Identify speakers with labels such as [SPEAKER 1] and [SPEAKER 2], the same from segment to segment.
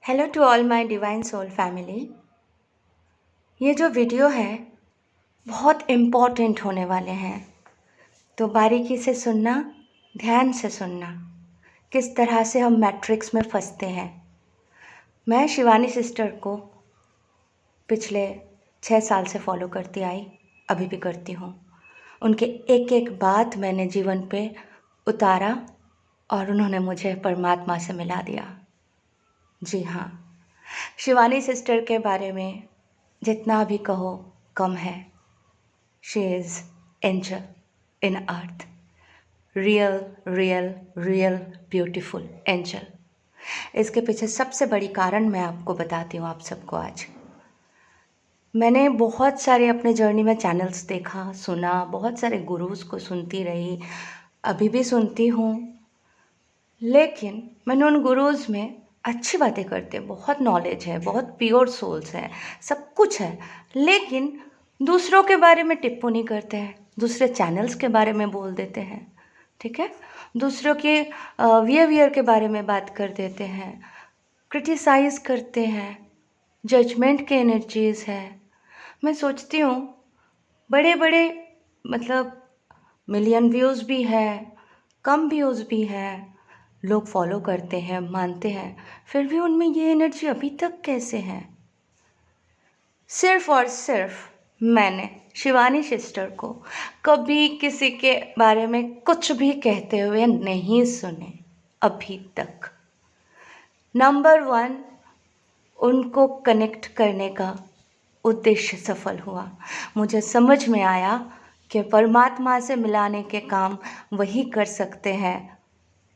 [SPEAKER 1] Hello to all my divine soul family. ये जो video है बहुत इम्पॉर्टेंट होने वाले हैं, तो बारीकी से सुनना, ध्यान से सुनना, किस तरह से हम मैट्रिक्स में फंसते हैं। मैं शिवानी सिस्टर को पिछले 6 साल से फॉलो करती आई, अभी भी करती हूँ। उनके एक एक बात मैंने जीवन पे उतारा और उन्होंने मुझे परमात्मा से मिला दिया। जी हाँ, शिवानी सिस्टर के बारे में जितना भी कहो कम है। She is angel in earth, real real real beautiful angel. इसके पीछे सबसे बड़ी कारण मैं आपको बताती हूँ आप सबको आज। मैंने बहुत सारे अपने जर्नी में चैनल्स देखा, सुना, बहुत सारे गुरुज को सुनती रही, अभी भी सुनती हूँ। लेकिन मैंने उन गुरुज में अच्छी बातें करते, बहुत नॉलेज है, बहुत प्योर सोल्स हैं, सब कुछ है, लेकिन दूसरों के बारे में टिप्पणी करते हैं, दूसरे चैनल्स के बारे में बोल देते हैं, ठीक है, दूसरों के बिहेवियर के बारे में बात कर देते हैं, क्रिटिसाइज़ करते हैं, जजमेंट के एनर्जीज़ है। मैं सोचती हूँ बड़े बड़े मतलब मिलियन व्यूज़ भी है, कम व्यूज़ भी है, लोग फॉलो करते हैं, मानते हैं, फिर भी उनमें ये एनर्जी अभी तक कैसे है? सिर्फ और सिर्फ मैंने शिवानी सिस्टर को कभी किसी के बारे में कुछ भी कहते हुए नहीं सुने अभी तक। नंबर 1, उनको कनेक्ट करने का उद्देश्य सफल हुआ। मुझे समझ में आया कि परमात्मा से मिलाने के काम वही कर सकते हैं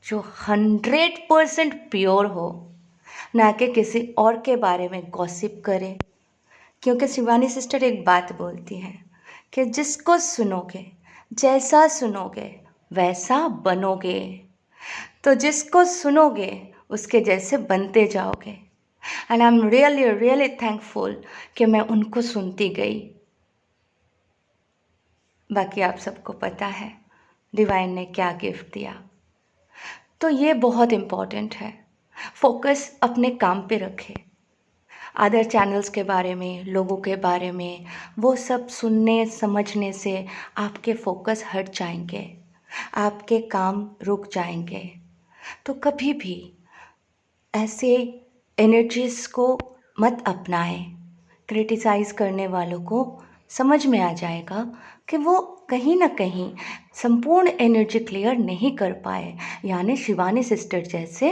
[SPEAKER 1] जो 100% प्योर हो, ना कि किसी और के बारे में गॉसिप करे। क्योंकि शिवानी सिस्टर एक बात बोलती हैं कि जिसको सुनोगे, जैसा सुनोगे वैसा बनोगे। तो जिसको सुनोगे उसके जैसे बनते जाओगे। And I am really really thankful कि मैं उनको सुनती गई। बाकी आप सबको पता है डिवाइन ने क्या गिफ्ट दिया। तो ये बहुत इम्पॉर्टेंट है, फोकस अपने काम पे रखें। अदर चैनल्स के बारे में, लोगों के बारे में, वो सब सुनने समझने से आपके फोकस हट जाएंगे, आपके काम रुक जाएंगे। तो कभी भी ऐसे एनर्जीज़ को मत अपनाएं। क्रिटिसाइज़ करने वालों को समझ में आ जाएगा कि वो कहीं ना कहीं संपूर्ण एनर्जी क्लियर नहीं कर पाए, यानी शिवानी सिस्टर जैसे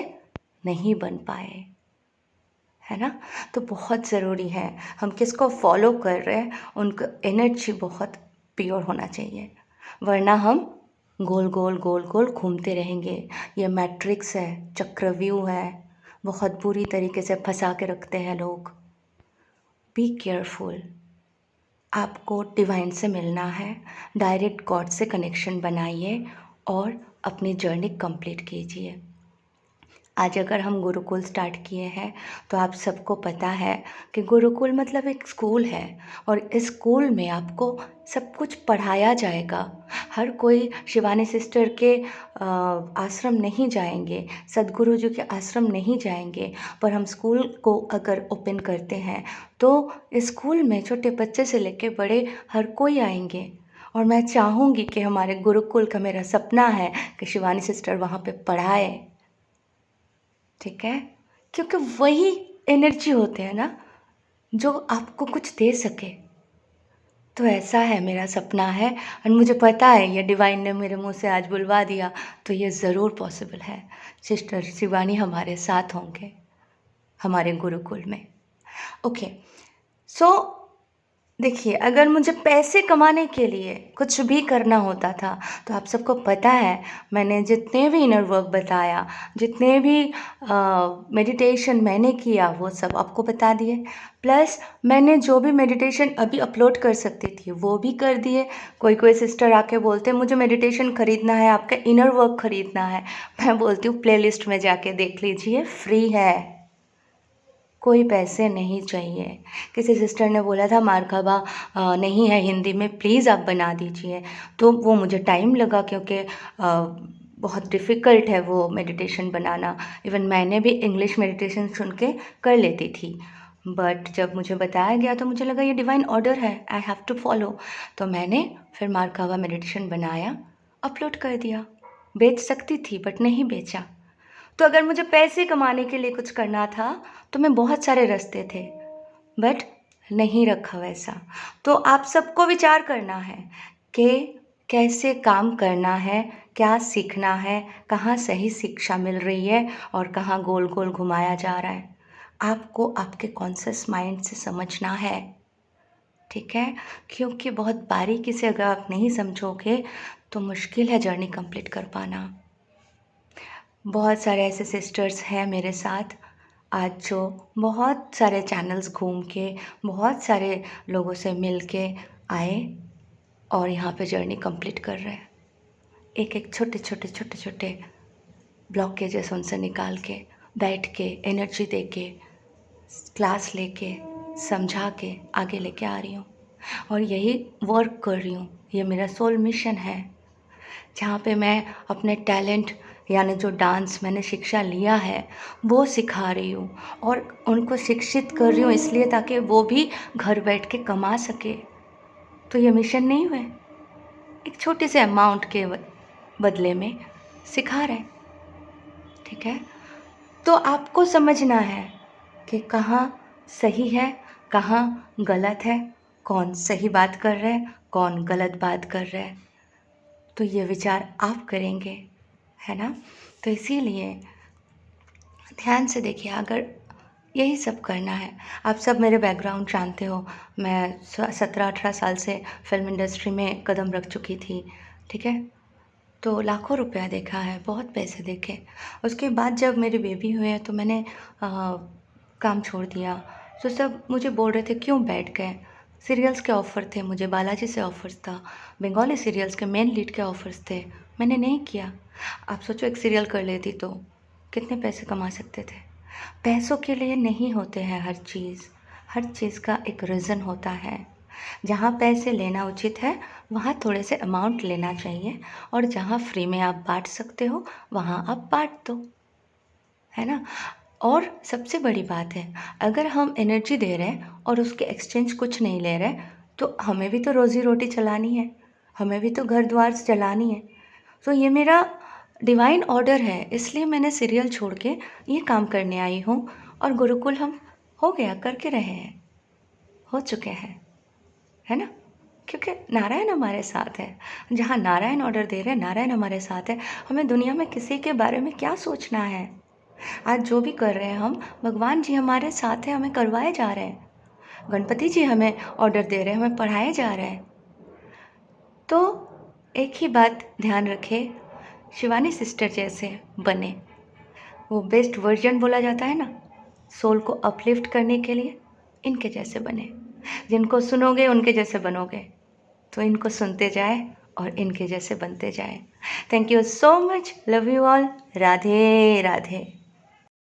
[SPEAKER 1] नहीं बन पाए, है ना। तो बहुत ज़रूरी है हम किसको फॉलो कर रहे हैं, उनका एनर्जी बहुत प्योर होना चाहिए, वरना हम गोल गोल गोल गोल घूमते रहेंगे। ये मैट्रिक्स है, चक्रव्यूह है, बहुत बुरी तरीके से फंसा के रखते हैं लोग। Be careful. आपको डिवाइन से मिलना है, डायरेक्ट गॉड से कनेक्शन बनाइए और अपनी जर्नी कंप्लीट कीजिए। आज अगर हम गुरुकुल स्टार्ट किए हैं तो आप सबको पता है कि गुरुकुल मतलब एक स्कूल है, और इस स्कूल में आपको सब कुछ पढ़ाया जाएगा। हर कोई शिवानी सिस्टर के आश्रम नहीं जाएंगे, सद्गुरु जी के आश्रम नहीं जाएंगे, पर हम स्कूल को अगर ओपन करते हैं तो इस स्कूल में छोटे बच्चे से लेकर बड़े हर कोई आएंगे। और मैं चाहूँगी कि हमारे गुरुकुल का, मेरा सपना है कि शिवानी सिस्टर वहाँ पे पढ़ाए, ठीक है, क्योंकि वही एनर्जी होते हैं ना जो आपको कुछ दे सके। तो ऐसा है, मेरा सपना है, और मुझे पता है ये डिवाइन ने मेरे मुंह से आज बुलवा दिया तो ये ज़रूर पॉसिबल है। सिस्टर शिवानी हमारे साथ होंगे हमारे गुरुकुल में। ओके, सो देखिए, अगर मुझे पैसे कमाने के लिए कुछ भी करना होता था तो आप सबको पता है मैंने जितने भी इनर वर्क बताया, जितने भी मेडिटेशन मैंने किया, वो सब आपको बता दिए। प्लस मैंने जो भी मेडिटेशन अभी अपलोड कर सकती थी वो भी कर दिए। कोई कोई सिस्टर आके बोलते हैं मुझे मेडिटेशन ख़रीदना है, आपका इनर वर्क ख़रीदना है। मैं बोलती हूँ प्लेलिस्ट में जाके देख लीजिए, फ्री है, कोई पैसे नहीं चाहिए। किसी सिस्टर ने बोला था मार्काबा नहीं है हिंदी में, प्लीज़ आप बना दीजिए। तो वो मुझे टाइम लगा, क्योंकि बहुत डिफ़िकल्ट है वो मेडिटेशन बनाना। इवन मैंने भी इंग्लिश मेडिटेशन सुन के कर लेती थी, बट जब मुझे बताया गया तो मुझे लगा ये डिवाइन ऑर्डर है, आई हैव टू फॉलो। तो मैंने फिर मार्कावा मेडिटेशन बनाया, अपलोड कर दिया। बेच सकती थी बट नहीं बेचा। तो अगर मुझे पैसे कमाने के लिए कुछ करना था तो मैं बहुत सारे रास्ते थे, बट नहीं रखा वैसा। तो आप सबको विचार करना है कि कैसे काम करना है, क्या सीखना है, कहाँ सही शिक्षा मिल रही है और कहाँ गोल गोल घुमाया जा रहा है। आपको आपके कॉन्शियस माइंड से समझना है, ठीक है? क्योंकि बहुत बारीकी से अगर आप नहीं समझोगे तो मुश्किल है जर्नी कंप्लीट कर पाना। बहुत सारे ऐसे सिस्टर्स हैं मेरे साथ आज जो बहुत सारे चैनल्स घूम के, बहुत सारे लोगों से मिल के आए और यहाँ पे जर्नी कंप्लीट कर रहे हैं। एक छोटे छोटे ब्लॉकेजेस उनसे निकाल के, बैठ के, एनर्जी दे के, क्लास लेके, समझा के आगे लेके आ रही हूँ और यही वर्क कर रही हूँ। ये मेरा सोल मिशन है, जहाँ पे मैं अपने टैलेंट यानी जो डांस मैंने शिक्षा लिया है वो सिखा रही हूँ और उनको शिक्षित कर रही हूँ इसलिए ताकि वो भी घर बैठ के कमा सके। तो ये मिशन नहीं हुए, एक छोटे से अमाउंट के बदले में सिखा रहे, ठीक है? तो आपको समझना है कि कहाँ सही है, कहाँ गलत है, कौन सही बात कर रहा है, कौन गलत बात कर रहा है। तो ये विचार आप करेंगे, है ना? तो इसीलिए ध्यान से देखिए, अगर यही सब करना है। आप सब मेरे बैकग्राउंड जानते हो, मैं 17-18 साल से फ़िल्म इंडस्ट्री में कदम रख चुकी थी, ठीक है? तो लाखों रुपया देखा है, बहुत पैसे देखे। उसके बाद जब मेरे बेबी हुए तो मैंने काम छोड़ दिया। तो सब मुझे बोल रहे थे क्यों बैठ गए? सीरियल्स के ऑफ़र थे, मुझे बालाजी से ऑफ़र्स था, बंगाली सीरियल्स के मेन लीड के ऑफ़र्स थे, मैंने नहीं किया। आप सोचो एक सीरियल कर लेती तो कितने पैसे कमा सकते थे। पैसों के लिए नहीं होते हैं हर चीज़ का एक रीज़न होता है। जहाँ पैसे लेना उचित है वहाँ थोड़े से अमाउंट लेना चाहिए और जहाँ फ्री में आप बांट सकते हो वहाँ आप बांट दो, है ना? और सबसे बड़ी बात है, अगर हम एनर्जी दे रहे हैं और उसके एक्सचेंज कुछ नहीं ले रहे तो हमें भी तो रोज़ी रोटी चलानी है, हमें भी तो घर द्वार चलानी है। तो ये मेरा डिवाइन ऑर्डर है, इसलिए मैंने सीरियल छोड़ के ये काम करने आई हूँ और गुरुकुल हम हो गया करके रहे हैं, हो चुके हैं, है ना? क्योंकि नारायण हमारे साथ है। जहाँ नारायण ऑर्डर दे रहे हैं, नारायण हमारे साथ है। हमें दुनिया में किसी के बारे में क्या सोचना है? आज जो भी कर रहे हैं हम, भगवान जी हमारे साथ हैं, हमें करवाए जा रहे हैं। गणपति जी हमें ऑर्डर दे रहे हैं, हमें पढ़ाए जा रहे हैं। तो एक ही बात ध्यान रखें, शिवानी सिस्टर जैसे बने। वो बेस्ट वर्जन बोला जाता है ना, सोल को अपलिफ्ट करने के लिए इनके जैसे बने। जिनको सुनोगे उनके जैसे बनोगे, तो इनको सुनते जाए और इनके जैसे बनते जाए। Thank you so much, love you all, Radhe Radhe.